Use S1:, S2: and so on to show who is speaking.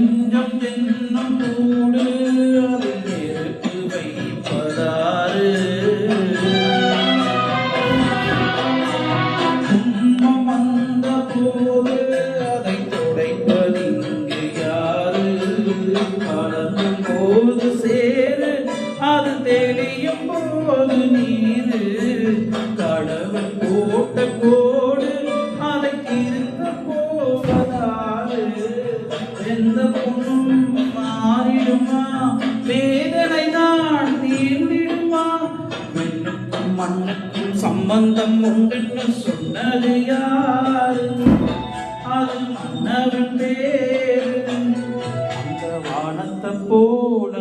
S1: நெஞ்சம் என்னும் கூடு அதை நெருப்பு வைப்பதாறு துன்பம் வந்த போது அதை துடைப்பதிங்கு யாரு கலக்கும் போது சேரு அது தெளியும் போது நீரு கடவுள் போட்ட கோடு அதை திருத்த போவதாறு எந்த பொண்ணும் மாறிடுமா வேதனை தான் தீர்ந்திடுமா விண்ணுக்கும் மண்ணுக்கும் சம்பந்தம் உண்டுன்னு சொன்னது யாரு அது மன்னவன் பேரு அந்த வானத்தை போல